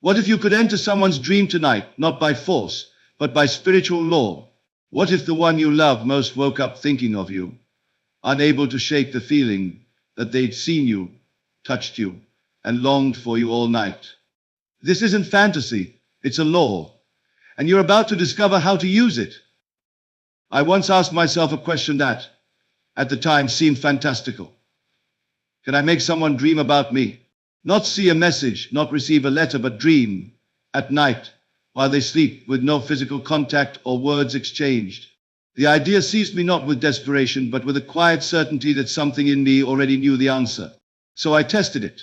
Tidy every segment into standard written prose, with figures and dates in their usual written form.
What if you could enter someone's dream tonight, not by force, but by spiritual law? What if the one you love most woke up thinking of you, unable to shake the feeling that they'd seen you, touched you, and longed for you all night? This isn't fantasy, it's a law, and you're about to discover how to use it. I once asked myself a question that, at the time, seemed fantastical. Can I make someone dream about me? Not see a message, not receive a letter, but dream, at night, while they sleep, with no physical contact or words exchanged. The idea seized me not with desperation, but with a quiet certainty that something in me already knew the answer. So I tested it.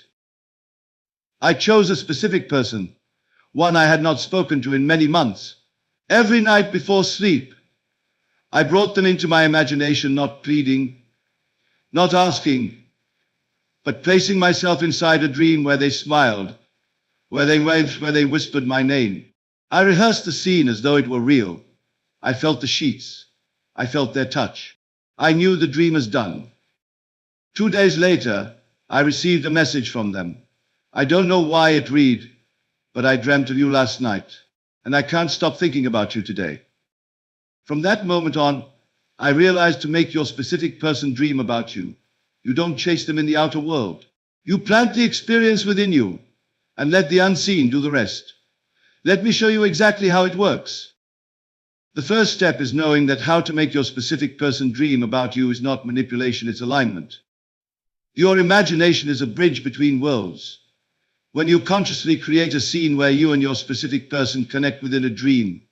I chose a specific person, one I had not spoken to in many months. Every night before sleep, I brought them into my imagination, not pleading, not asking, but placing myself inside a dream where they smiled, where they waved, where they whispered my name. I rehearsed the scene as though it were real. I felt the sheets. I felt their touch. I knew the dream was done. 2 days later, I received a message from them. I don't know why it read, but I dreamt of you last night, and I can't stop thinking about you today. From that moment on, I realized to make your specific person dream about you, you don't chase them in the outer world. You plant the experience within you, and let the unseen do the rest. Let me show you exactly how it works. The first step is knowing that how to make your specific person dream about you is not manipulation, it's alignment. Your imagination is a bridge between worlds. When you consciously create a scene where you and your specific person connect within a dream,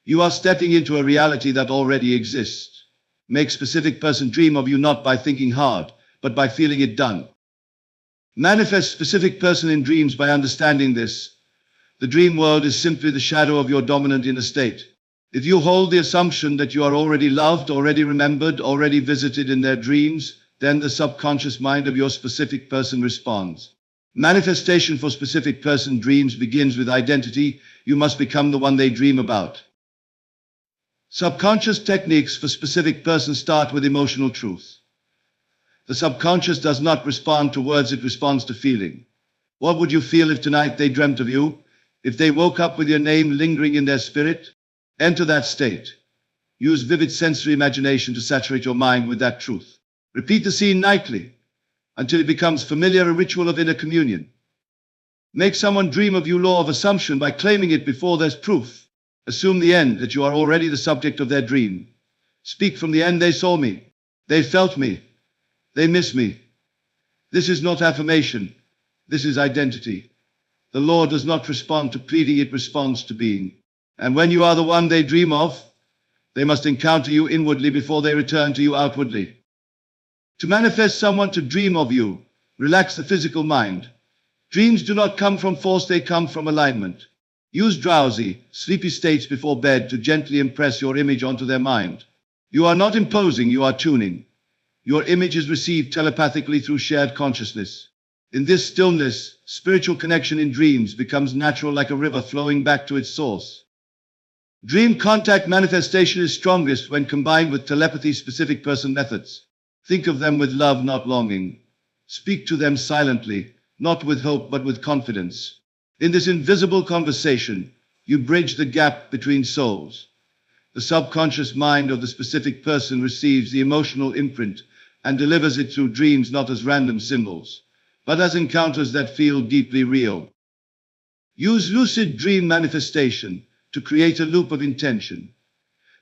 you are stepping into a reality that already exists. Make specific person dream of you not by thinking hard, but by feeling it done. Manifest specific person in dreams by understanding this. The dream world is simply the shadow of your dominant inner state. If you hold the assumption that you are already loved, already remembered, already visited in their dreams, then the subconscious mind of your specific person responds. Manifestation for specific person dreams begins with identity. You must become the one they dream about. Subconscious techniques for specific person start with emotional truth. The subconscious does not respond to words, it responds to feeling. What would you feel if tonight they dreamt of you? If they woke up with your name lingering in their spirit? Enter that state. Use vivid sensory imagination to saturate your mind with that truth. Repeat the scene nightly, until it becomes familiar, a ritual of inner communion. Make someone dream of you, law of assumption, by claiming it before there's proof. Assume the end, that you are already the subject of their dream. Speak from the end, they saw me, they felt me, they miss me. This is not affirmation, this is identity. The law does not respond to pleading, it responds to being. And when you are the one they dream of, they must encounter you inwardly before they return to you outwardly. To manifest someone to dream of you, relax the physical mind. Dreams do not come from force, they come from alignment. Use drowsy, sleepy states before bed to gently impress your image onto their mind. You are not imposing, you are tuning. Your image is received telepathically through shared consciousness. In this stillness, spiritual connection in dreams becomes natural, like a river flowing back to its source. Dream contact manifestation is strongest when combined with telepathy-specific person methods. Think of them with love, not longing. Speak to them silently, not with hope but with confidence. In this invisible conversation, you bridge the gap between souls. The subconscious mind of the specific person receives the emotional imprint and delivers it through dreams, not as random symbols, but as encounters that feel deeply real. Use lucid dream manifestation to create a loop of intention.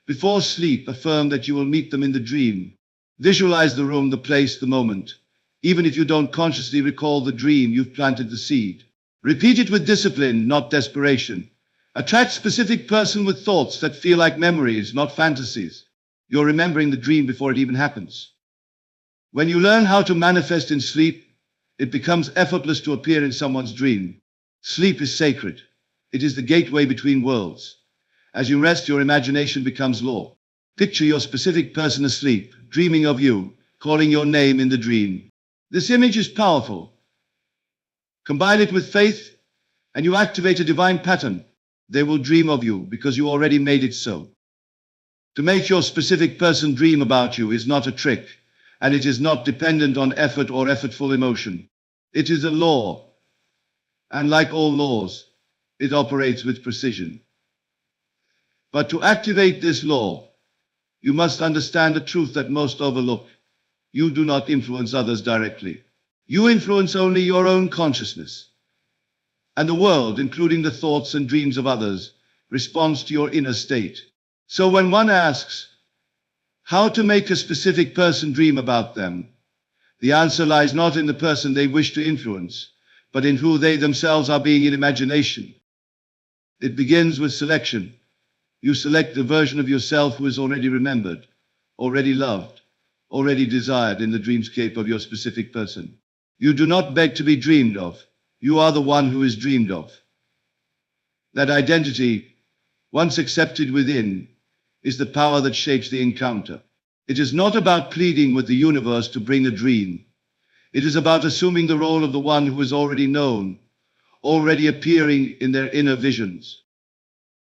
Before sleep, affirm that you will meet them in the dream. Visualize the room, the place, the moment. Even if you don't consciously recall the dream, you've planted the seed. Repeat it with discipline, not desperation. Attract specific person with thoughts that feel like memories, not fantasies. You're remembering the dream before it even happens. When you learn how to manifest in sleep, it becomes effortless to appear in someone's dream. Sleep is sacred. It is the gateway between worlds. As you rest, your imagination becomes law. Picture your specific person asleep, dreaming of you, calling your name in the dream. This image is powerful. Combine it with faith, and you activate a divine pattern. They will dream of you because you already made it so. To make your specific person dream about you is not a trick, and it is not dependent on effort or effortful emotion. It is a law. And like all laws, It operates with precision. But to activate this law, you must understand the truth that most overlook. You do not influence others directly. You influence only your own consciousness. And the world, including the thoughts and dreams of others, responds to your inner state. So when one asks how to make a specific person dream about them, the answer lies not in the person they wish to influence, but in who they themselves are being in imagination. It begins with selection. You select the version of yourself who is already remembered, already loved, already desired in the dreamscape of your specific person. You do not beg to be dreamed of. You are the one who is dreamed of. That identity, once accepted within, is the power that shapes the encounter. It is not about pleading with the universe to bring a dream. It is about assuming the role of the one who is already known, already appearing in their inner visions.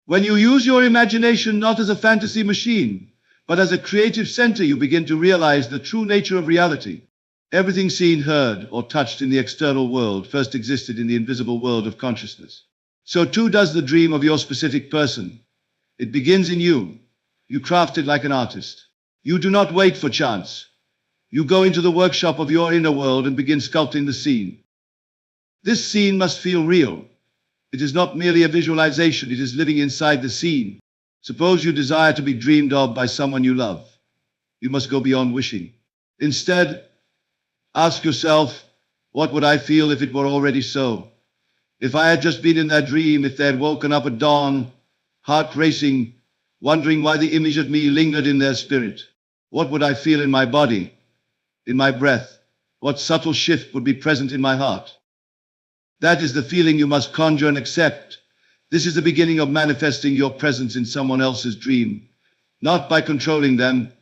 When you use your imagination not as a fantasy machine, but as a creative center, you begin to realize the true nature of reality. Everything seen, heard, or touched in the external world first existed in the invisible world of consciousness. So too does the dream of your specific person. It begins in you. You craft it like an artist. You do not wait for chance. You go into the workshop of your inner world and begin sculpting the scene. This scene must feel real. It is not merely a visualization, it is living inside the scene. Suppose you desire to be dreamed of by someone you love. You must go beyond wishing. Instead, ask yourself, what would I feel if it were already so? If I had just been in that dream, if they had woken up at dawn, heart racing, wondering why the image of me lingered in their spirit. What would I feel in my body, in my breath? What subtle shift would be present in my heart? That is the feeling you must conjure and accept. This is the beginning of manifesting your presence in someone else's dream, not by controlling them,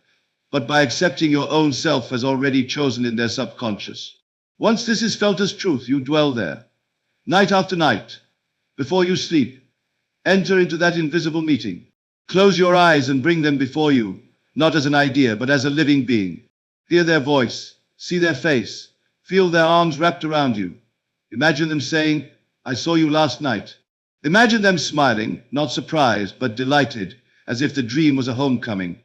but by accepting your own self as already chosen in their subconscious. Once this is felt as truth, you dwell there. Night after night, before you sleep, enter into that invisible meeting. Close your eyes and bring them before you, not as an idea, but as a living being. Hear their voice, see their face, feel their arms wrapped around you. Imagine them saying, I saw you last night. Imagine them smiling, not surprised, but delighted, as if the dream was a homecoming.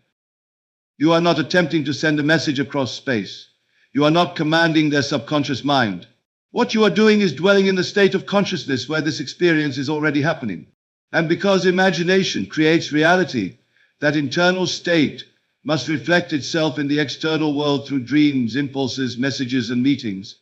You are not attempting to send a message across space. You are not commanding their subconscious mind. What you are doing is dwelling in the state of consciousness where this experience is already happening. And because imagination creates reality, that internal state must reflect itself in the external world through dreams, impulses, messages, and meetings.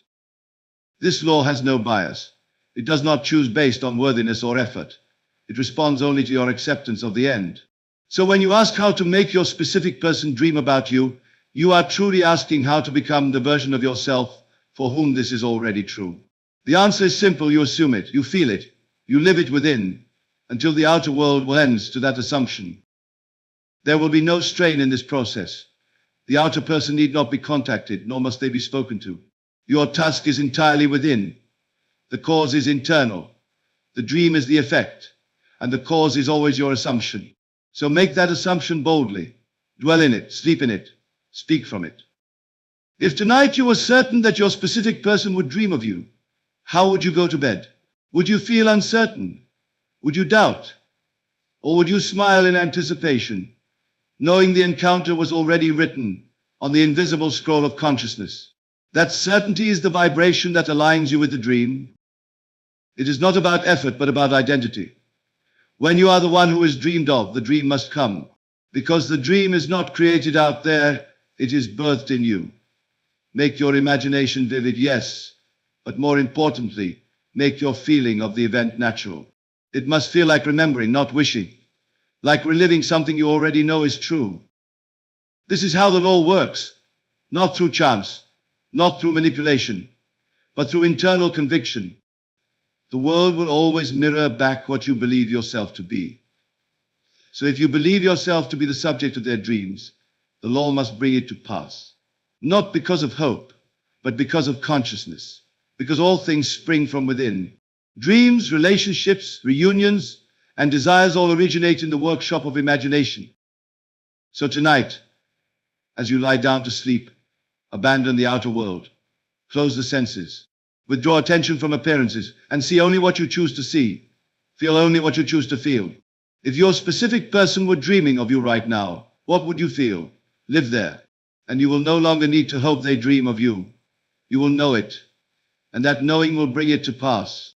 This law has no bias. It does not choose based on worthiness or effort. It responds only to your acceptance of the end. So when you ask how to make your specific person dream about you, you are truly asking how to become the version of yourself for whom this is already true. The answer is simple. You assume it, you feel it, you live it within, until the outer world lends to that assumption. There will be no strain in this process. The outer person need not be contacted, nor must they be spoken to. Your task is entirely within. The cause is internal. The dream is the effect, and the cause is always your assumption. So make that assumption boldly. Dwell in it, sleep in it, speak from it. If tonight you were certain that your specific person would dream of you, how would you go to bed? Would you feel uncertain? Would you doubt? Or would you smile in anticipation, knowing the encounter was already written on the invisible scroll of consciousness? That certainty is the vibration that aligns you with the dream. It is not about effort, but about identity. When you are the one who is dreamed of, the dream must come. Because the dream is not created out there, it is birthed in you. Make your imagination vivid, yes, but more importantly, make your feeling of the event natural. It must feel like remembering, not wishing. Like reliving something you already know is true. This is how the law works. Not through chance, not through manipulation, but through internal conviction. The world will always mirror back what you believe yourself to be. So if you believe yourself to be the subject of their dreams, the law must bring it to pass. Not because of hope, but because of consciousness. Because all things spring from within. Dreams, relationships, reunions, and desires all originate in the workshop of imagination. So tonight, as you lie down to sleep, abandon the outer world. Close the senses. Withdraw attention from appearances and see only what you choose to see. Feel only what you choose to feel. If your specific person were dreaming of you right now, what would you feel? Live there, and you will no longer need to hope they dream of you. You will know it, and that knowing will bring it to pass.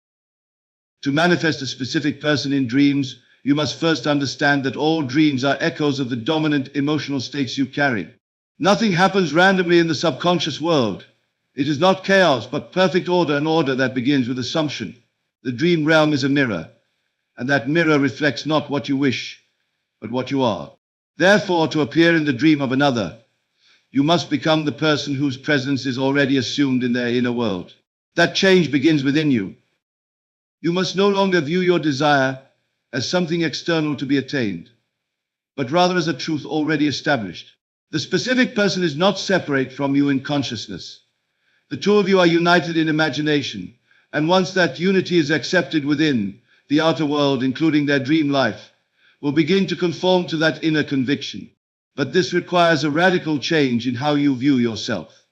To manifest a specific person in dreams, you must first understand that all dreams are echoes of the dominant emotional states you carry. Nothing happens randomly in the subconscious world. It is not chaos, but perfect order, an order that begins with assumption. The dream realm is a mirror, and that mirror reflects not what you wish, but what you are. Therefore, to appear in the dream of another, you must become the person whose presence is already assumed in their inner world. That change begins within you. You must no longer view your desire as something external to be attained, but rather as a truth already established. The specific person is not separate from you in consciousness. The two of you are united in imagination, and once that unity is accepted within, the outer world, including their dream life, will begin to conform to that inner conviction. But this requires a radical change in how you view yourself.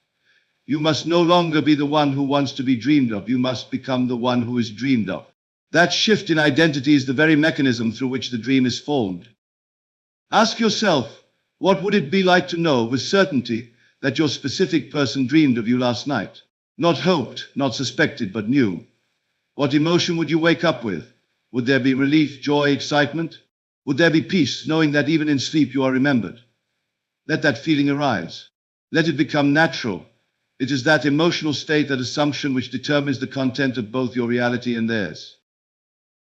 You must no longer be the one who wants to be dreamed of. You must become the one who is dreamed of. That shift in identity is the very mechanism through which the dream is formed. Ask yourself, what would it be like to know with certainty that your specific person dreamed of you last night? Not hoped, not suspected, but knew. What emotion would you wake up with? Would there be relief, joy, excitement? Would there be peace, knowing that even in sleep you are remembered? Let that feeling arise. Let it become natural. It is that emotional state, that assumption, which determines the content of both your reality and theirs.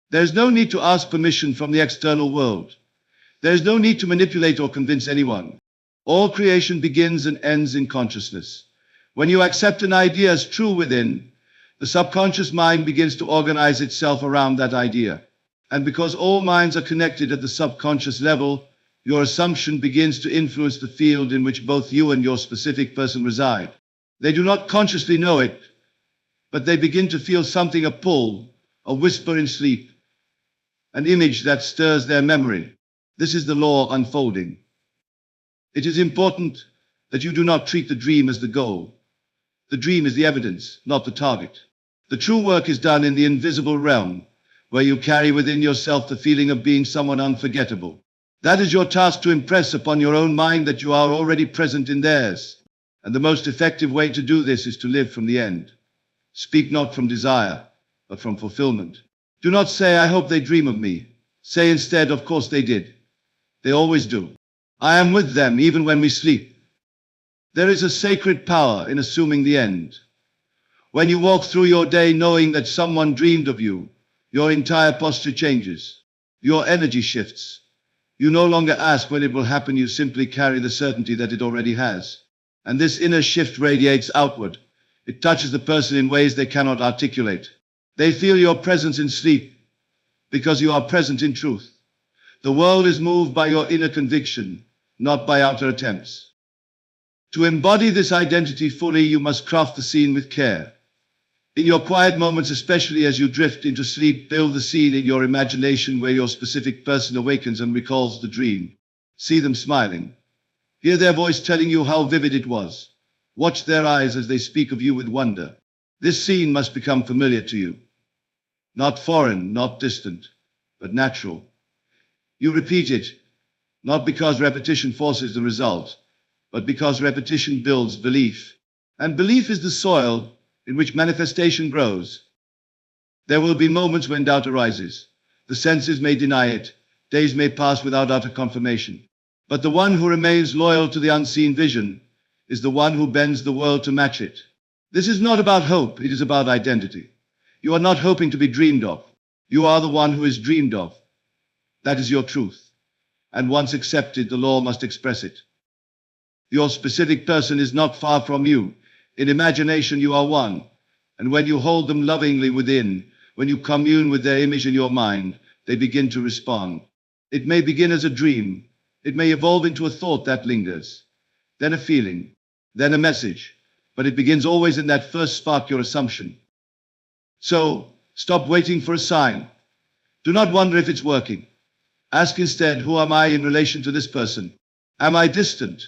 There is no need to ask permission from the external world. There is no need to manipulate or convince anyone. All creation begins and ends in consciousness. When you accept an idea as true within, the subconscious mind begins to organize itself around that idea. And because all minds are connected at the subconscious level, your assumption begins to influence the field in which both you and your specific person reside. They do not consciously know it, but they begin to feel something, a pull, a whisper in sleep, an image that stirs their memory. This is the law unfolding. It is important that you do not treat the dream as the goal. The dream is the evidence, not the target. The true work is done in the invisible realm, where you carry within yourself the feeling of being someone unforgettable. That is your task, to impress upon your own mind that you are already present in theirs. And the most effective way to do this is to live from the end. Speak not from desire, but from fulfillment. Do not say, I hope they dream of me. Say instead, of course they did. They always do. I am with them even when we sleep. There is a sacred power in assuming the end. When you walk through your day knowing that someone dreamed of you, your entire posture changes. Your energy shifts. You no longer ask when it will happen. You simply carry the certainty that it already has. And this inner shift radiates outward. It touches the person in ways they cannot articulate. They feel your presence in sleep, because you are present in truth. The world is moved by your inner conviction, not by outer attempts. To embody this identity fully, you must craft the scene with care. In your quiet moments, especially as you drift into sleep, build the scene in your imagination where your specific person awakens and recalls the dream. See them smiling. Hear their voice telling you how vivid it was. Watch their eyes as they speak of you with wonder. This scene must become familiar to you. Not foreign, not distant, but natural. You repeat it, not because repetition forces the result, but because repetition builds belief. And belief is the soil in which manifestation grows. There will be moments when doubt arises. The senses may deny it. Days may pass without utter confirmation. But the one who remains loyal to the unseen vision is the one who bends the world to match it. This is not about hope, it is about identity. You are not hoping to be dreamed of. You are the one who is dreamed of. That is your truth. And once accepted, the law must express it. Your specific person is not far from you. In imagination, you are one. And when you hold them lovingly within, when you commune with their image in your mind, they begin to respond. It may begin as a dream. It may evolve into a thought that lingers, then a feeling, then a message, but it begins always in that first spark, your assumption. So, stop waiting for a sign. Do not wonder if it's working. Ask instead, who am I in relation to this person? Am I distant?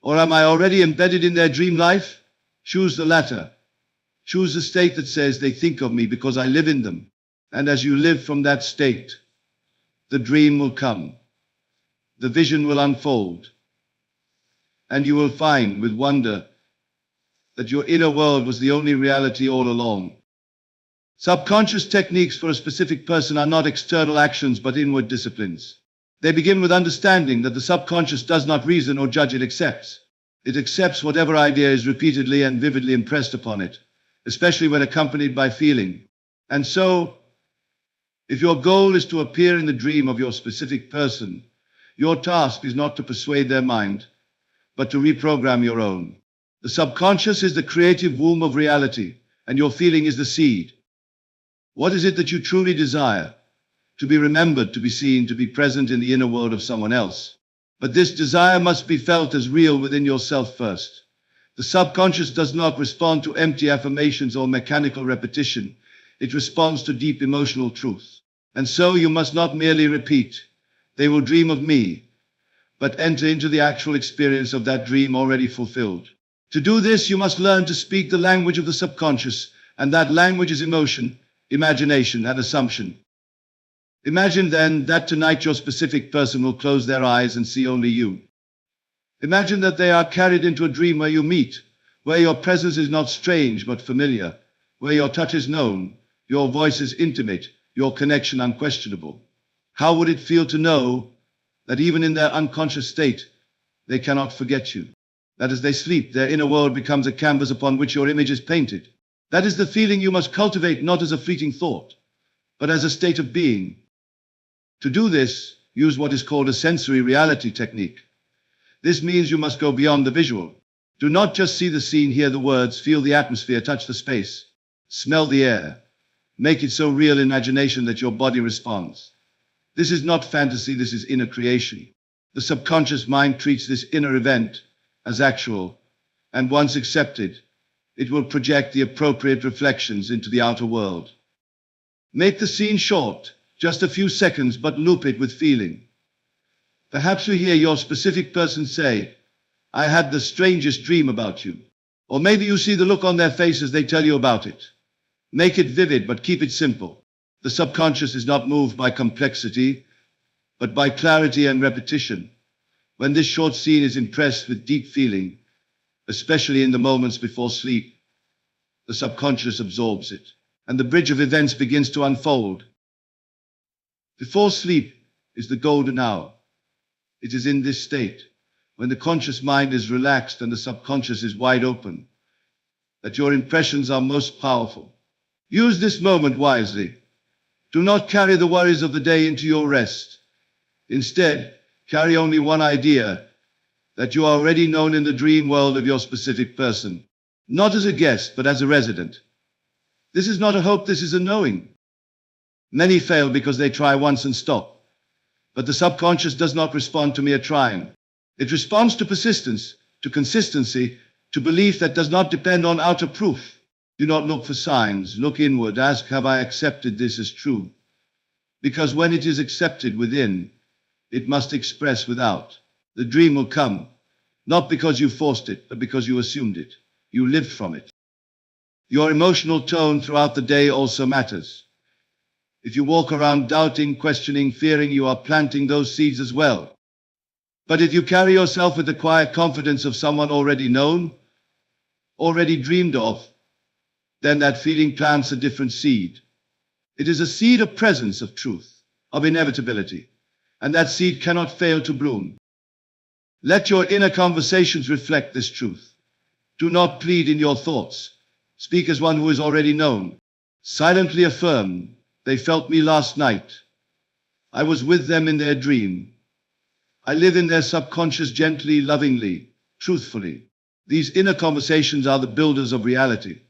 Or am I already embedded in their dream life? Choose the latter. Choose the state that says they think of me because I live in them. And as you live from that state, the dream will come, the vision will unfold, and you will find with wonder that your inner world was the only reality all along. Subconscious techniques for a specific person are not external actions but inward disciplines. They begin with understanding that the subconscious does not reason or judge, it accepts. It accepts whatever idea is repeatedly and vividly impressed upon it, especially when accompanied by feeling. And so, if your goal is to appear in the dream of your specific person, your task is not to persuade their mind, but to reprogram your own. The subconscious is the creative womb of reality, and your feeling is the seed. What is it that you truly desire? To be remembered, to be seen, to be present in the inner world of someone else. But this desire must be felt as real within yourself first. The subconscious does not respond to empty affirmations or mechanical repetition. It responds to deep emotional truth. And so you must not merely repeat, "They will dream of me," but enter into the actual experience of that dream already fulfilled. To do this, you must learn to speak the language of the subconscious, and that language is emotion, imagination, and assumption. Imagine then that tonight your specific person will close their eyes and see only you. Imagine that they are carried into a dream where you meet, where your presence is not strange but familiar, where your touch is known, your voice is intimate, your connection unquestionable. How would it feel to know that even in their unconscious state, they cannot forget you? That as they sleep, their inner world becomes a canvas upon which your image is painted. That is the feeling you must cultivate, not as a fleeting thought, but as a state of being. To do this, use what is called a sensory reality technique. This means you must go beyond the visual. Do not just see the scene, hear the words, feel the atmosphere, touch the space, smell the air. Make it so real in imagination that your body responds. This is not fantasy, this is inner creation. The subconscious mind treats this inner event as actual, and once accepted, it will project the appropriate reflections into the outer world. Make the scene short, just a few seconds, but loop it with feeling. Perhaps you hear your specific person say, "I had the strangest dream about you." Or maybe you see the look on their face as they tell you about it. Make it vivid, but keep it simple. The subconscious is not moved by complexity, but by clarity and repetition. When this short scene is impressed with deep feeling, especially in the moments before sleep, the subconscious absorbs it, and the bridge of events begins to unfold. Before sleep is the golden hour. It is in this state, when the conscious mind is relaxed and the subconscious is wide open, that your impressions are most powerful. Use this moment wisely. Do not carry the worries of the day into your rest. Instead, carry only one idea, that you are already known in the dream world of your specific person, not as a guest, but as a resident. This is not a hope, this is a knowing. Many fail because they try once and stop. But the subconscious does not respond to mere trying. It responds to persistence, to consistency, to belief that does not depend on outer proof. Do not look for signs, look inward, ask, "Have I accepted this as true?" Because when it is accepted within, it must express without. The dream will come, not because you forced it, but because you assumed it. You lived from it. Your emotional tone throughout the day also matters. If you walk around doubting, questioning, fearing, you are planting those seeds as well. But if you carry yourself with the quiet confidence of someone already known, already dreamed of, then that feeling plants a different seed. It is a seed of presence, of truth, of inevitability, and that seed cannot fail to bloom. Let your inner conversations reflect this truth. Do not plead in your thoughts. Speak as one who is already known. Silently affirm, "They felt me last night. I was with them in their dream. I live in their subconscious gently, lovingly, truthfully." These inner conversations are the builders of reality.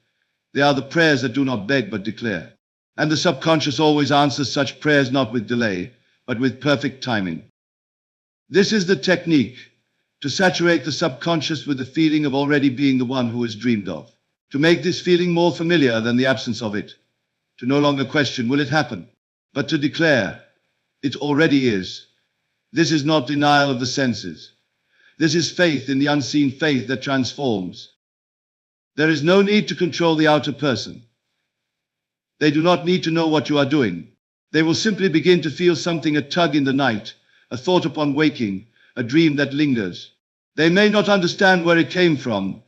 They are the prayers that do not beg but declare. And the subconscious always answers such prayers not with delay, but with perfect timing. This is the technique, to saturate the subconscious with the feeling of already being the one who is dreamed of. To make this feeling more familiar than the absence of it. To no longer question, will it happen? But to declare, it already is. This is not denial of the senses. This is faith in the unseen, faith that transforms. There is no need to control the outer person. They do not need to know what you are doing. They will simply begin to feel something, a tug in the night, a thought upon waking, a dream that lingers. They may not understand where it came from,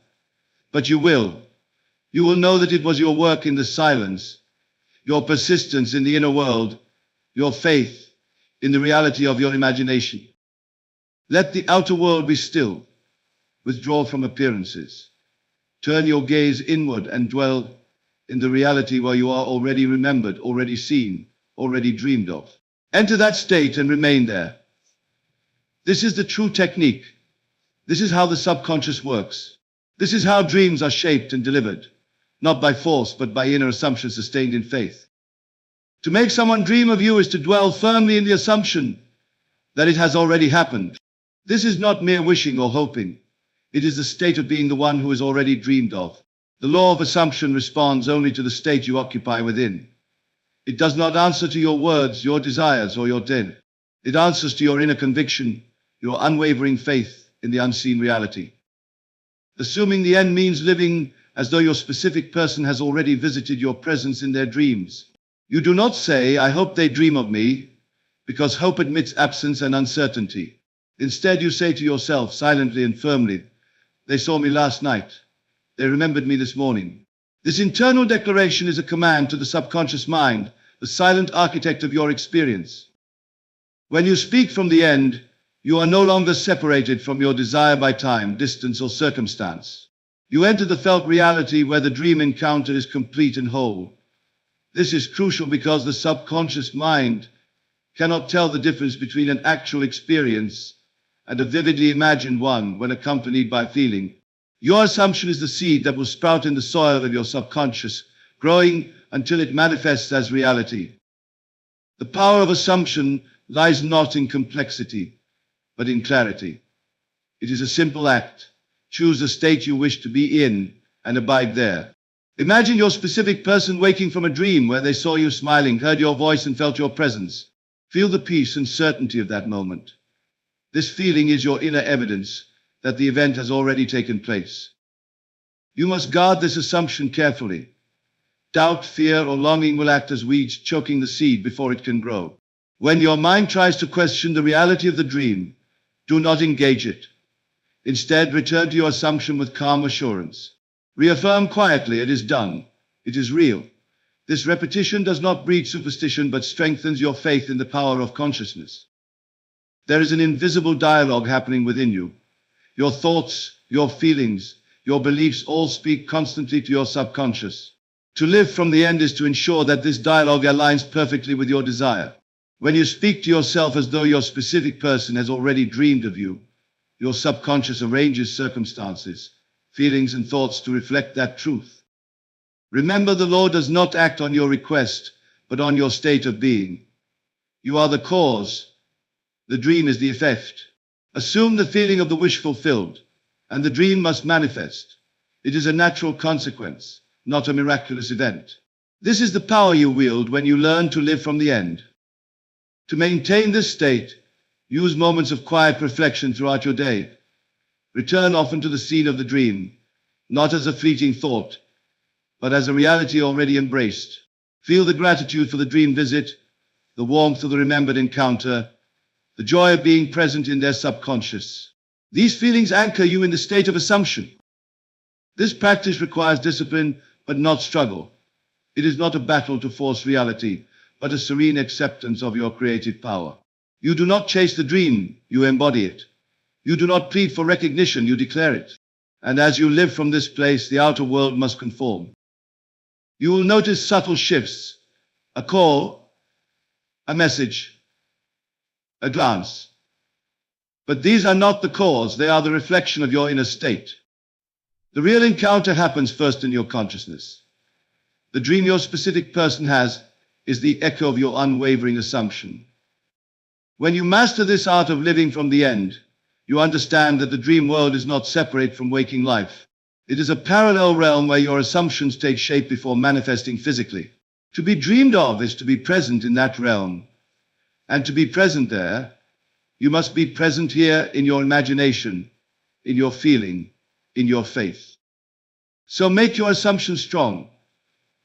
but you will. You will know that it was your work in the silence, your persistence in the inner world, your faith in the reality of your imagination. Let the outer world be still. Withdraw from appearances. Turn your gaze inward and dwell in the reality where you are already remembered, already seen, already dreamed of. Enter that state and remain there. This is the true technique. This is how the subconscious works. This is how dreams are shaped and delivered, not by force, but by inner assumption sustained in faith. To make someone dream of you is to dwell firmly in the assumption that it has already happened. This is not mere wishing or hoping. It is the state of being the one who is already dreamed of. The law of assumption responds only to the state you occupy within. It does not answer to your words, your desires, or your dead. It answers to your inner conviction, your unwavering faith in the unseen reality. Assuming the end means living as though your specific person has already visited your presence in their dreams. You do not say, I hope they dream of me, because hope admits absence and uncertainty. Instead, you say to yourself, silently and firmly, they saw me last night. They remembered me this morning. This internal declaration is a command to the subconscious mind, the silent architect of your experience. When you speak from the end, you are no longer separated from your desire by time, distance, or circumstance. You enter the felt reality where the dream encounter is complete and whole. This is crucial because the subconscious mind cannot tell the difference between an actual experience and a vividly imagined one when accompanied by feeling. Your assumption is the seed that will sprout in the soil of your subconscious, growing until it manifests as reality. The power of assumption lies not in complexity, but in clarity. It is a simple act. Choose the state you wish to be in and abide there. Imagine your specific person waking from a dream where they saw you smiling, heard your voice, and felt your presence. Feel the peace and certainty of that moment. This feeling is your inner evidence that the event has already taken place. You must guard this assumption carefully. Doubt, fear, or longing will act as weeds, choking the seed before it can grow. When your mind tries to question the reality of the dream, do not engage it. Instead, return to your assumption with calm assurance. Reaffirm quietly, it is done. It is real. This repetition does not breed superstition, but strengthens your faith in the power of consciousness. There is an invisible dialogue happening within you. Your thoughts, your feelings, your beliefs all speak constantly to your subconscious. To live from the end is to ensure that this dialogue aligns perfectly with your desire. When you speak to yourself as though your specific person has already dreamed of you, your subconscious arranges circumstances, feelings, and thoughts to reflect that truth. Remember, the law does not act on your request, but on your state of being. You are the cause. The dream is the effect. Assume the feeling of the wish fulfilled, and the dream must manifest. It is a natural consequence, not a miraculous event. This is the power you wield when you learn to live from the end. To maintain this state, use moments of quiet reflection throughout your day. Return often to the scene of the dream, not as a fleeting thought, but as a reality already embraced. Feel the gratitude for the dream visit, the warmth of the remembered encounter, the joy of being present in their subconscious. These feelings anchor you in the state of assumption. This practice requires discipline, but not struggle. It is not a battle to force reality, but a serene acceptance of your creative power. You do not chase the dream, you embody it. You do not plead for recognition, you declare it. And as you live from this place, the outer world must conform. You will notice subtle shifts, a call, a message, a glance. But these are not the cause, they are the reflection of your inner state. The real encounter happens first in your consciousness. The dream your specific person has is the echo of your unwavering assumption. When you master this art of living from the end, you understand that the dream world is not separate from waking life. It is a parallel realm where your assumptions take shape before manifesting physically. To be dreamed of is to be present in that realm. And to be present there, you must be present here in your imagination, in your feeling, in your faith. So make your assumption strong.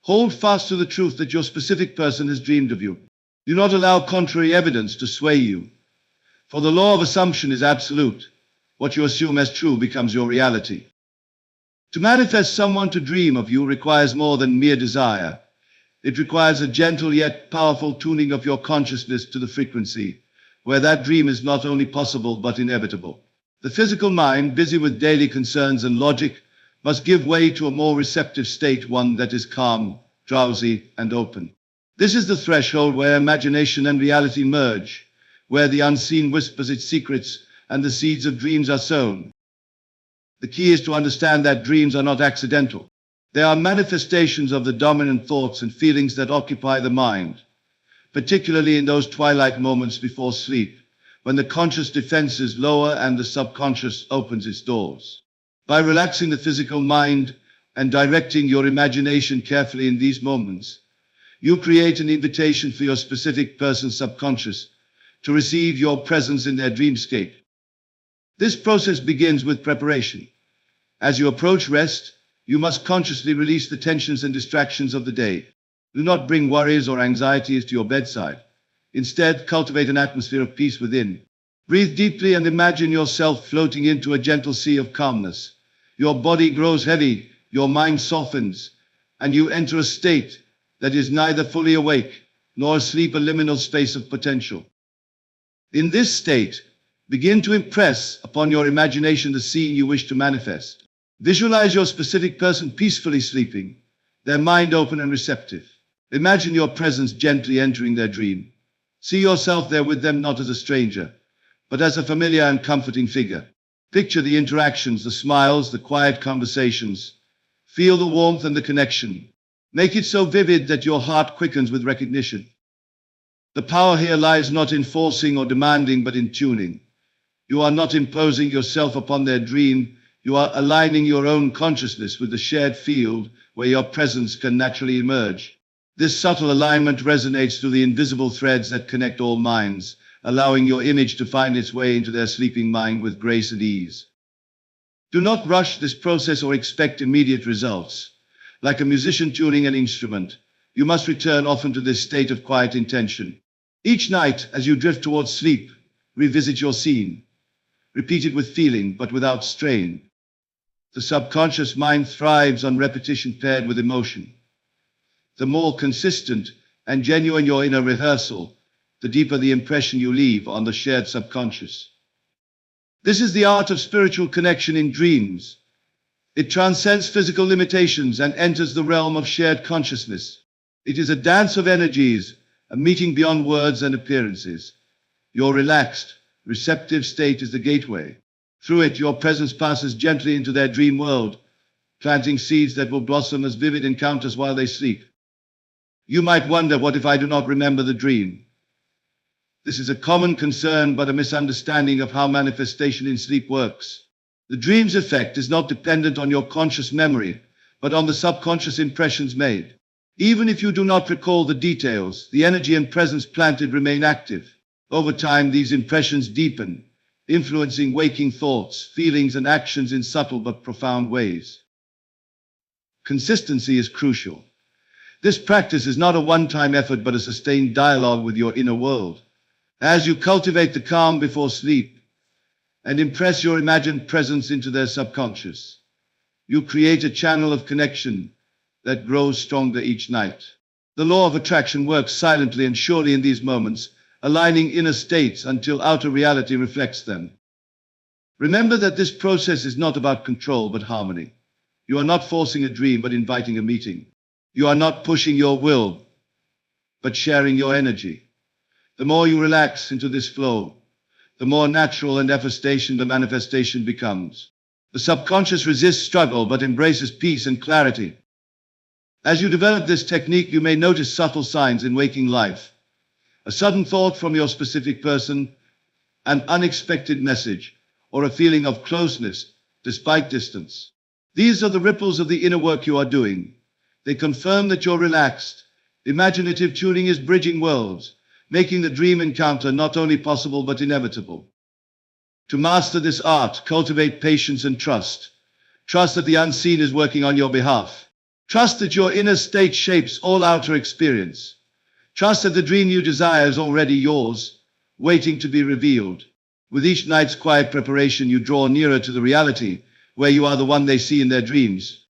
Hold fast to the truth that your specific person has dreamed of you. Do not allow contrary evidence to sway you. For the law of assumption is absolute. What you assume as true becomes your reality. To manifest someone to dream of you requires more than mere desire. It requires a gentle yet powerful tuning of your consciousness to the frequency, where that dream is not only possible but inevitable. The physical mind, busy with daily concerns and logic, must give way to a more receptive state, one that is calm, drowsy, and open. This is the threshold where imagination and reality merge, where the unseen whispers its secrets and the seeds of dreams are sown. The key is to understand that dreams are not accidental. They are manifestations of the dominant thoughts and feelings that occupy the mind, particularly in those twilight moments before sleep, when the conscious defenses lower and the subconscious opens its doors. By relaxing the physical mind and directing your imagination carefully in these moments, you create an invitation for your specific person's subconscious to receive your presence in their dreamscape. This process begins with preparation. As you approach rest, you must consciously release the tensions and distractions of the day. Do not bring worries or anxieties to your bedside. Instead, cultivate an atmosphere of peace within. Breathe deeply and imagine yourself floating into a gentle sea of calmness. Your body grows heavy, your mind softens, and you enter a state that is neither fully awake nor asleep, a liminal space of potential. In this state, begin to impress upon your imagination the scene you wish to manifest. Visualize your specific person peacefully sleeping, their mind open and receptive. Imagine your presence gently entering their dream. See yourself there with them, not as a stranger, but as a familiar and comforting figure. Picture the interactions, the smiles, the quiet conversations. Feel the warmth and the connection. Make it so vivid that your heart quickens with recognition. The power here lies not in forcing or demanding, but in tuning. You are not imposing yourself upon their dream. You are aligning your own consciousness with the shared field where your presence can naturally emerge. This subtle alignment resonates through the invisible threads that connect all minds, allowing your image to find its way into their sleeping mind with grace and ease. Do not rush this process or expect immediate results. Like a musician tuning an instrument, you must return often to this state of quiet intention. Each night, as you drift towards sleep, revisit your scene. Repeat it with feeling, but without strain. The subconscious mind thrives on repetition paired with emotion. The more consistent and genuine your inner rehearsal, the deeper the impression you leave on the shared subconscious. This is the art of spiritual connection in dreams. It transcends physical limitations and enters the realm of shared consciousness. It is a dance of energies, a meeting beyond words and appearances. Your relaxed, receptive state is the gateway. Through it, your presence passes gently into their dream world, planting seeds that will blossom as vivid encounters while they sleep. You might wonder, what if I do not remember the dream? This is a common concern, but a misunderstanding of how manifestation in sleep works. The dream's effect is not dependent on your conscious memory, but on the subconscious impressions made. Even if you do not recall the details, the energy and presence planted remain active. Over time, these impressions deepen, influencing waking thoughts, feelings, and actions in subtle but profound ways. Consistency is crucial. This practice is not a one-time effort, but a sustained dialogue with your inner world. As you cultivate the calm before sleep and impress your imagined presence into their subconscious, you create a channel of connection that grows stronger each night. The law of attraction works silently and surely in these moments, aligning inner states until outer reality reflects them. Remember that this process is not about control, but harmony. You are not forcing a dream, but inviting a meeting. You are not pushing your will, but sharing your energy. The more you relax into this flow, the more natural and effortless the manifestation becomes. The subconscious resists struggle, but embraces peace and clarity. As you develop this technique, you may notice subtle signs in waking life. A sudden thought from your specific person, an unexpected message, or a feeling of closeness despite distance. These are the ripples of the inner work you are doing. They confirm that your relaxed, imaginative tuning is bridging worlds, making the dream encounter not only possible but inevitable. To master this art, cultivate patience and trust. Trust that the unseen is working on your behalf. Trust that your inner state shapes all outer experience. Trust that the dream you desire is already yours, waiting to be revealed. With each night's quiet preparation, you draw nearer to the reality where you are the one they see in their dreams.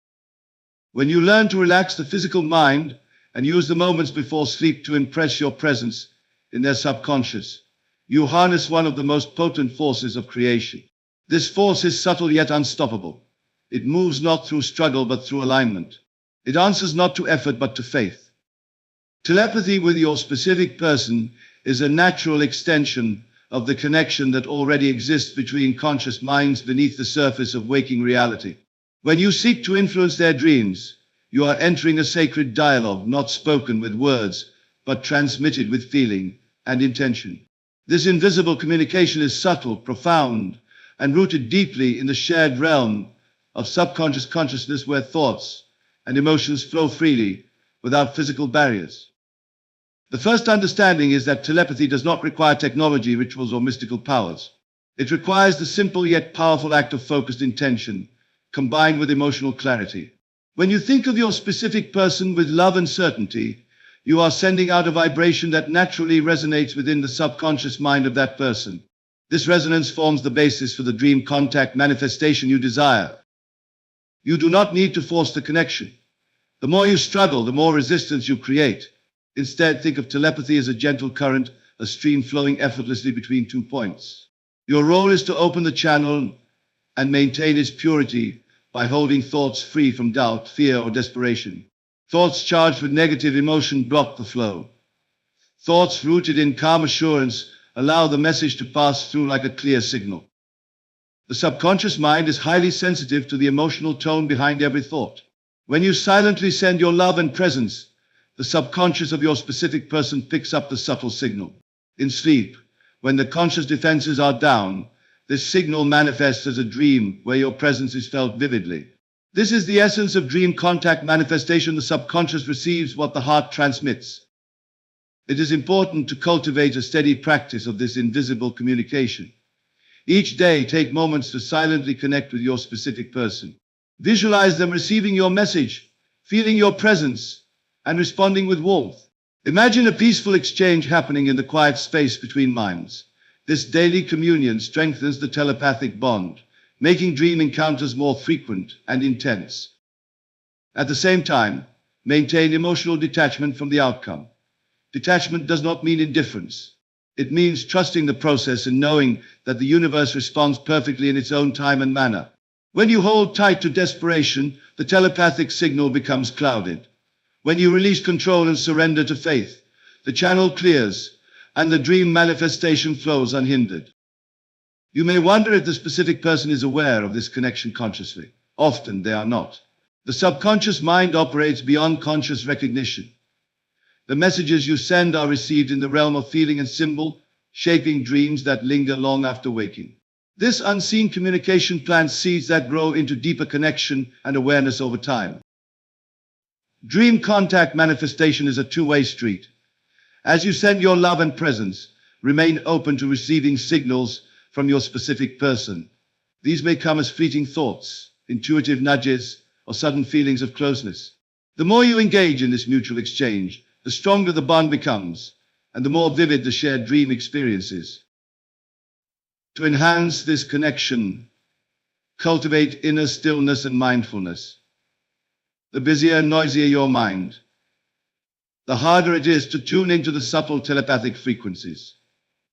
When you learn to relax the physical mind and use the moments before sleep to impress your presence in their subconscious, you harness one of the most potent forces of creation. This force is subtle yet unstoppable. It moves not through struggle but through alignment. It answers not to effort but to faith. Telepathy with your specific person is a natural extension of the connection that already exists between conscious minds beneath the surface of waking reality. When you seek to influence their dreams, you are entering a sacred dialogue not spoken with words, but transmitted with feeling and intention. This invisible communication is subtle, profound, and rooted deeply in the shared realm of subconscious consciousness where thoughts and emotions flow freely without physical barriers. The first understanding is that telepathy does not require technology, rituals, or mystical powers. It requires the simple yet powerful act of focused intention, combined with emotional clarity. When you think of your specific person with love and certainty, you are sending out a vibration that naturally resonates within the subconscious mind of that person. This resonance forms the basis for the dream contact manifestation you desire. You do not need to force the connection. The more you struggle, the more resistance you create. Instead, think of telepathy as a gentle current, a stream flowing effortlessly between 2 points. Your role is to open the channel and maintain its purity by holding thoughts free from doubt, fear, or desperation. Thoughts charged with negative emotion block the flow. Thoughts rooted in calm assurance allow the message to pass through like a clear signal. The subconscious mind is highly sensitive to the emotional tone behind every thought. When you silently send your love and presence, the subconscious of your specific person picks up the subtle signal. In sleep, when the conscious defenses are down, this signal manifests as a dream where your presence is felt vividly. This is the essence of dream contact manifestation. The subconscious receives what the heart transmits. It is important to cultivate a steady practice of this invisible communication. Each day, take moments to silently connect with your specific person. Visualize them receiving your message, feeling your presence, and responding with warmth. Imagine a peaceful exchange happening in the quiet space between minds. This daily communion strengthens the telepathic bond, making dream encounters more frequent and intense. At the same time, maintain emotional detachment from the outcome. Detachment does not mean indifference. It means trusting the process and knowing that the universe responds perfectly in its own time and manner. When you hold tight to desperation, the telepathic signal becomes clouded. When you release control and surrender to faith, the channel clears and the dream manifestation flows unhindered. You may wonder if the specific person is aware of this connection consciously. Often they are not. The subconscious mind operates beyond conscious recognition. The messages you send are received in the realm of feeling and symbol, shaping dreams that linger long after waking. This unseen communication plants seeds that grow into deeper connection and awareness over time. Dream contact manifestation is a two-way street. As you send your love and presence, remain open to receiving signals from your specific person. These may come as fleeting thoughts, intuitive nudges, or sudden feelings of closeness. The more you engage in this mutual exchange, the stronger the bond becomes, and the more vivid the shared dream experience is. To enhance this connection, cultivate inner stillness and mindfulness. The busier and noisier your mind, the harder it is to tune into the subtle telepathic frequencies.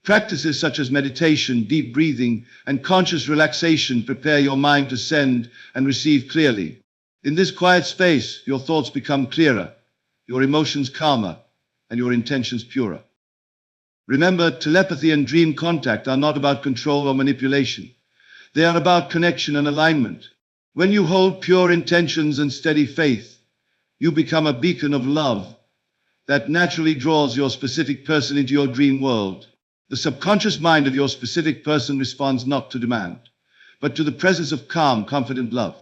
Practices such as meditation, deep breathing, and conscious relaxation prepare your mind to send and receive clearly. In this quiet space, your thoughts become clearer, your emotions calmer, and your intentions purer. Remember, telepathy and dream contact are not about control or manipulation. They are about connection and alignment. When you hold pure intentions and steady faith, you become a beacon of love that naturally draws your specific person into your dream world. The subconscious mind of your specific person responds not to demand, but to the presence of calm, confident love.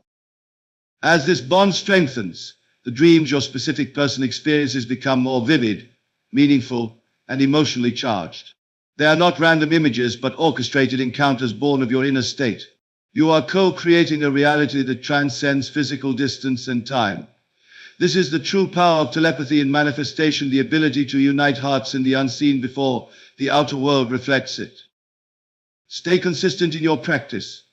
As this bond strengthens, the dreams your specific person experiences become more vivid, meaningful, and emotionally charged. They are not random images, but orchestrated encounters born of your inner state. You are co-creating a reality that transcends physical distance and time. This is the true power of telepathy in manifestation, the ability to unite hearts in the unseen before the outer world reflects it. Stay consistent in your practice.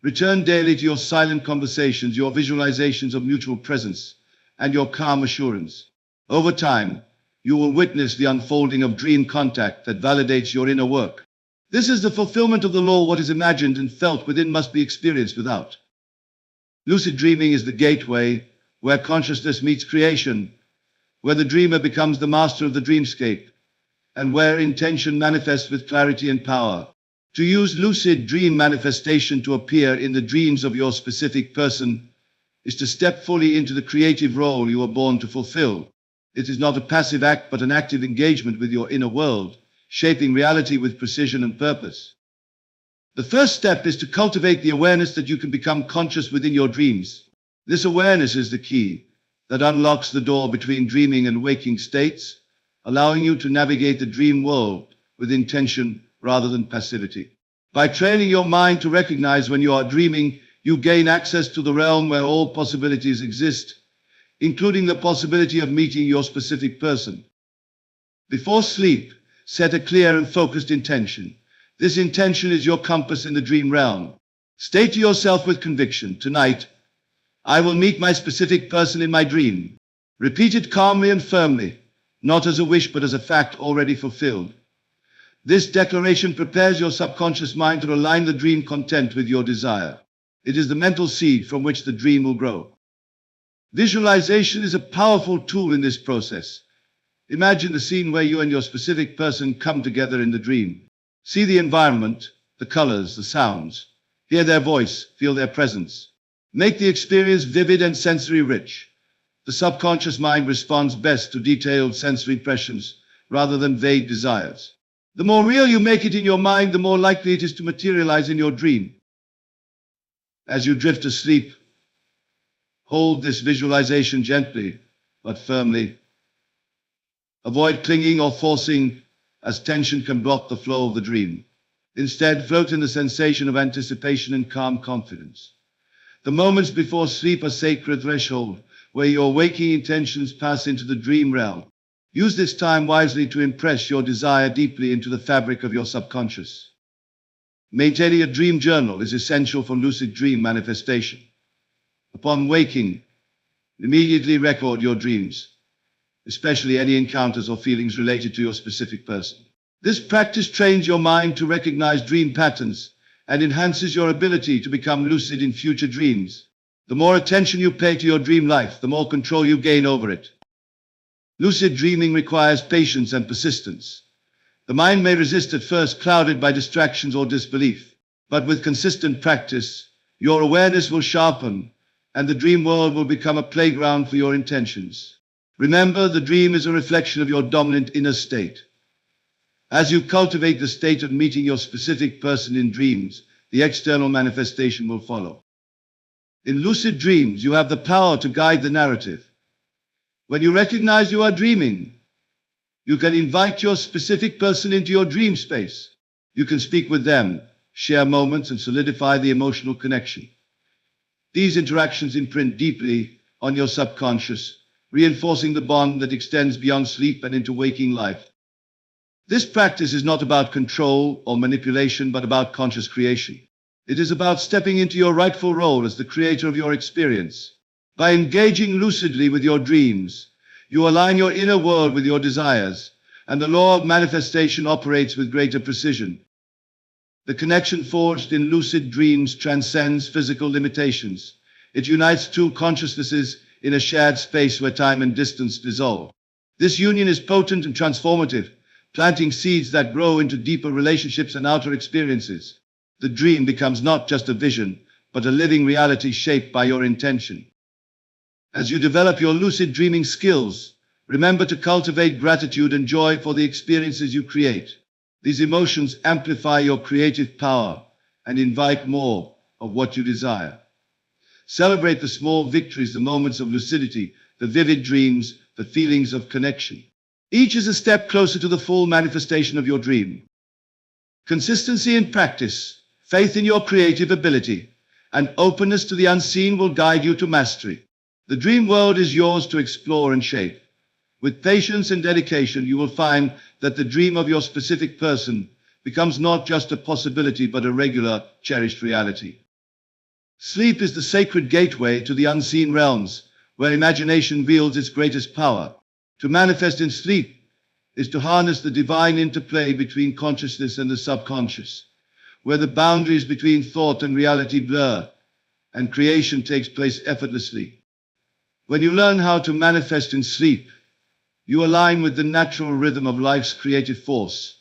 Return daily to your silent conversations, your visualizations of mutual presence, and your calm assurance. Over time, you will witness the unfolding of dream contact that validates your inner work. This is the fulfillment of the law: what is imagined and felt within must be experienced without. Lucid dreaming is the gateway where consciousness meets creation, where the dreamer becomes the master of the dreamscape, and where intention manifests with clarity and power. To use lucid dream manifestation to appear in the dreams of your specific person is to step fully into the creative role you were born to fulfill. It is not a passive act, but an active engagement with your inner world, shaping reality with precision and purpose. The first step is to cultivate the awareness that you can become conscious within your dreams. This awareness is the key that unlocks the door between dreaming and waking states, allowing you to navigate the dream world with intention rather than passivity. By training your mind to recognize when you are dreaming, you gain access to the realm where all possibilities exist, including the possibility of meeting your specific person. Before sleep, set a clear and focused intention. This intention is your compass in the dream realm. State to yourself with conviction, "Tonight, I will meet my specific person in my dream." Repeat it calmly and firmly, not as a wish but as a fact already fulfilled. This declaration prepares your subconscious mind to align the dream content with your desire. It is the mental seed from which the dream will grow. Visualization is a powerful tool in this process. Imagine the scene where you and your specific person come together in the dream. See the environment, the colors, the sounds. Hear their voice, feel their presence. Make the experience vivid and sensory rich. The subconscious mind responds best to detailed sensory impressions rather than vague desires. The more real you make it in your mind, the more likely it is to materialize in your dream. As you drift asleep, hold this visualization gently but firmly. Avoid clinging or forcing, as tension can block the flow of the dream. Instead, float in the sensation of anticipation and calm confidence. The moments before sleep are sacred threshold, where your waking intentions pass into the dream realm. Use this time wisely to impress your desire deeply into the fabric of your subconscious. Maintaining a dream journal is essential for lucid dream manifestation. Upon waking, immediately record your dreams, especially any encounters or feelings related to your specific person. This practice trains your mind to recognize dream patterns and enhances your ability to become lucid in future dreams. The more attention you pay to your dream life, the more control you gain over it. Lucid dreaming requires patience and persistence. The mind may resist at first, clouded by distractions or disbelief, but with consistent practice, your awareness will sharpen and the dream world will become a playground for your intentions. Remember, the dream is a reflection of your dominant inner state. As you cultivate the state of meeting your specific person in dreams, the external manifestation will follow. In lucid dreams, you have the power to guide the narrative. When you recognize you are dreaming, you can invite your specific person into your dream space. You can speak with them, share moments, and solidify the emotional connection. These interactions imprint deeply on your subconscious, reinforcing the bond that extends beyond sleep and into waking life. This practice is not about control or manipulation, but about conscious creation. It is about stepping into your rightful role as the creator of your experience. By engaging lucidly with your dreams, you align your inner world with your desires, and the law of manifestation operates with greater precision. The connection forged in lucid dreams transcends physical limitations. It unites two consciousnesses in a shared space where time and distance dissolve. This union is potent and transformative, planting seeds that grow into deeper relationships and outer experiences. The dream becomes not just a vision, but a living reality shaped by your intention. As you develop your lucid dreaming skills, remember to cultivate gratitude and joy for the experiences you create. These emotions amplify your creative power and invite more of what you desire. Celebrate the small victories, the moments of lucidity, the vivid dreams, the feelings of connection. Each is a step closer to the full manifestation of your dream. Consistency in practice, faith in your creative ability, and openness to the unseen will guide you to mastery. The dream world is yours to explore and shape. With patience and dedication, you will find that the dream of your specific person becomes not just a possibility but a regular, cherished reality. Sleep is the sacred gateway to the unseen realms, where imagination wields its greatest power. To manifest in sleep is to harness the divine interplay between consciousness and the subconscious, where the boundaries between thought and reality blur, and creation takes place effortlessly. When you learn how to manifest in sleep, you align with the natural rhythm of life's creative force,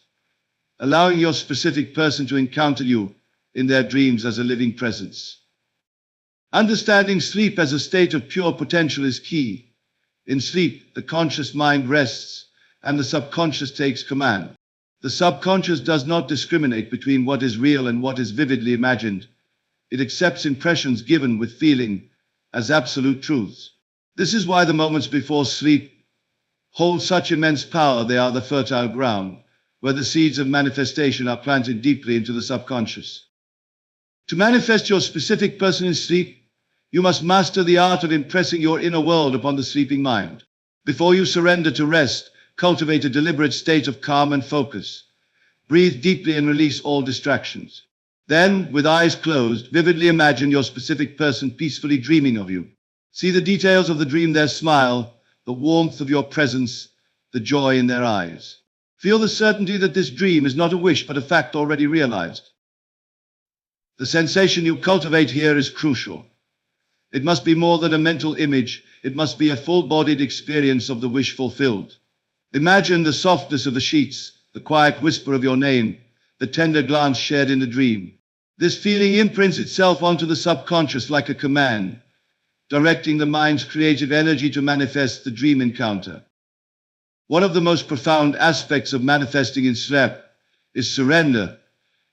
allowing your specific person to encounter you in their dreams as a living presence. Understanding sleep as a state of pure potential is key. In sleep, the conscious mind rests and the subconscious takes command. The subconscious does not discriminate between what is real and what is vividly imagined. It accepts impressions given with feeling as absolute truths. This is why the moments before sleep hold such immense power. They are the fertile ground where the seeds of manifestation are planted deeply into the subconscious. To manifest your specific person in sleep, you must master the art of impressing your inner world upon the sleeping mind. Before you surrender to rest, cultivate a deliberate state of calm and focus. Breathe deeply and release all distractions. Then, with eyes closed, vividly imagine your specific person peacefully dreaming of you. See the details of the dream, their smile, the warmth of your presence, the joy in their eyes. Feel the certainty that this dream is not a wish but a fact already realized. The sensation you cultivate here is crucial. It must be more than a mental image. It must be a full-bodied experience of the wish fulfilled. Imagine the softness of the sheets, the quiet whisper of your name, the tender glance shared in the dream. This feeling imprints itself onto the subconscious like a command, directing the mind's creative energy to manifest the dream encounter. One of the most profound aspects of manifesting in sleep is surrender.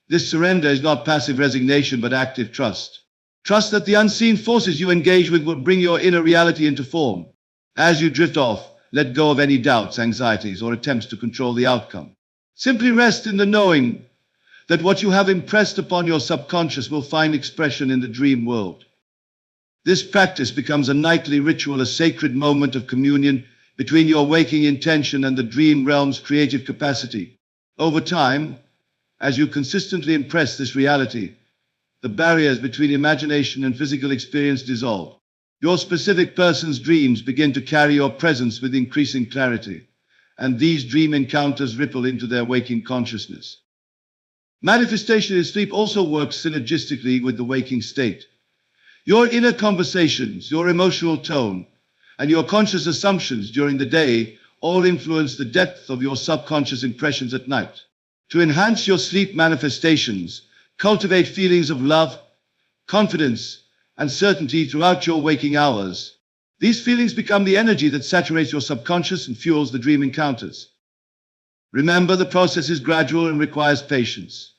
This surrender is not passive resignation but active trust. Trust that the unseen forces you engage with will bring your inner reality into form. As you drift off, let go of any doubts, anxieties, or attempts to control the outcome. Simply rest in the knowing that what you have impressed upon your subconscious will find expression in the dream world. This practice becomes a nightly ritual, a sacred moment of communion between your waking intention and the dream realm's creative capacity. Over time, as you consistently impress this reality, the barriers between imagination and physical experience dissolve. Your specific person's dreams begin to carry your presence with increasing clarity, and these dream encounters ripple into their waking consciousness. Manifestation in sleep also works synergistically with the waking state. Your inner conversations, your emotional tone, and your conscious assumptions during the day all influence the depth of your subconscious impressions at night. To enhance your sleep manifestations, cultivate feelings of love, confidence, and certainty throughout your waking hours. These feelings become the energy that saturates your subconscious and fuels the dream encounters. Remember, the process is gradual and requires patience.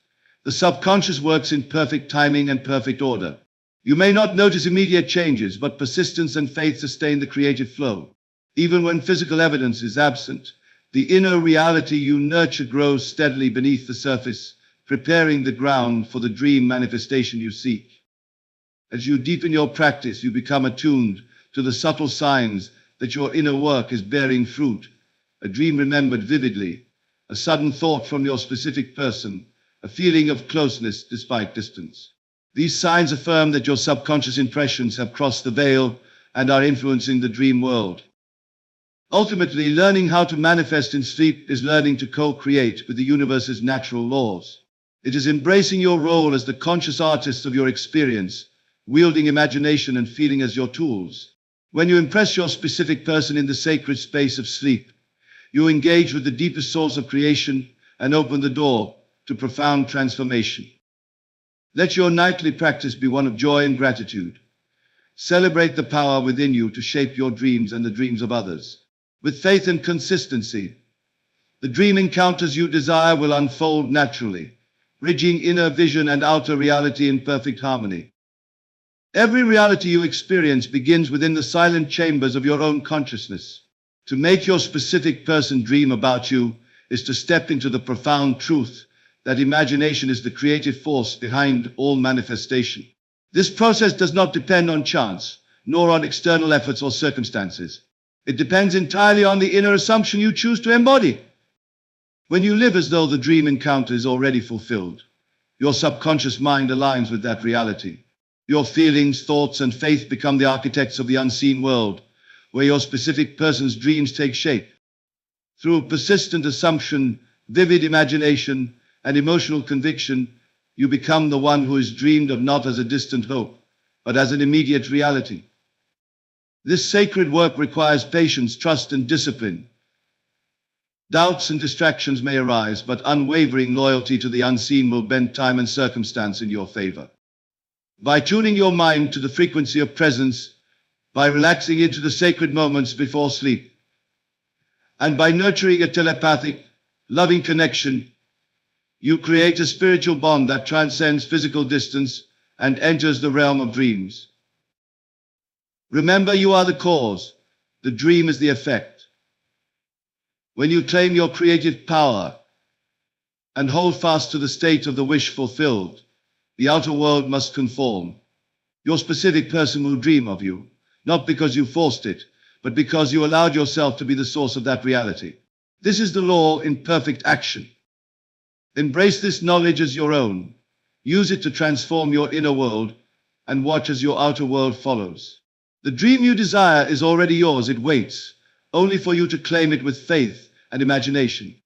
The subconscious works in perfect timing and perfect order. You may not notice immediate changes, but persistence and faith sustain the creative flow. Even when physical evidence is absent, the inner reality you nurture grows steadily beneath the surface, preparing the ground for the dream manifestation you seek. As you deepen your practice, you become attuned to the subtle signs that your inner work is bearing fruit. A dream remembered vividly, a sudden thought from your specific person, a feeling of closeness despite distance. These signs affirm that your subconscious impressions have crossed the veil and are influencing the dream world. Ultimately, learning how to manifest in sleep is learning to co-create with the universe's natural laws. It is embracing your role as the conscious artist of your experience, wielding imagination and feeling as your tools. When you impress your specific person in the sacred space of sleep, you engage with the deepest source of creation and open the door to profound transformation. Let your nightly practice be one of joy and gratitude. Celebrate the power within you to shape your dreams and the dreams of others. With faith and consistency, the dream encounters you desire will unfold naturally, bridging inner vision and outer reality in perfect harmony. Every reality you experience begins within the silent chambers of your own consciousness. To make your specific person dream about you is to step into the profound truth that imagination is the creative force behind all manifestation. This process does not depend on chance, nor on external efforts or circumstances. It depends entirely on the inner assumption you choose to embody. When you live as though the dream encounter is already fulfilled, your subconscious mind aligns with that reality. Your feelings, thoughts, and faith become the architects of the unseen world, where your specific person's dreams take shape. Through persistent assumption, vivid imagination, and emotional conviction, you become the one who is dreamed of not as a distant hope, but as an immediate reality. This sacred work requires patience, trust, and discipline. Doubts and distractions may arise, but unwavering loyalty to the unseen will bend time and circumstance in your favor. By tuning your mind to the frequency of presence, by relaxing into the sacred moments before sleep, and by nurturing a telepathic, loving connection, you create a spiritual bond that transcends physical distance and enters the realm of dreams. Remember, you are the cause. The dream is the effect. When you claim your creative power and hold fast to the state of the wish fulfilled, the outer world must conform. Your specific person will dream of you, not because you forced it, but because you allowed yourself to be the source of that reality. This is the law in perfect action. Embrace this knowledge as your own. Use it to transform your inner world and watch as your outer world follows. The dream you desire is already yours. It waits only for you to claim it with faith and imagination.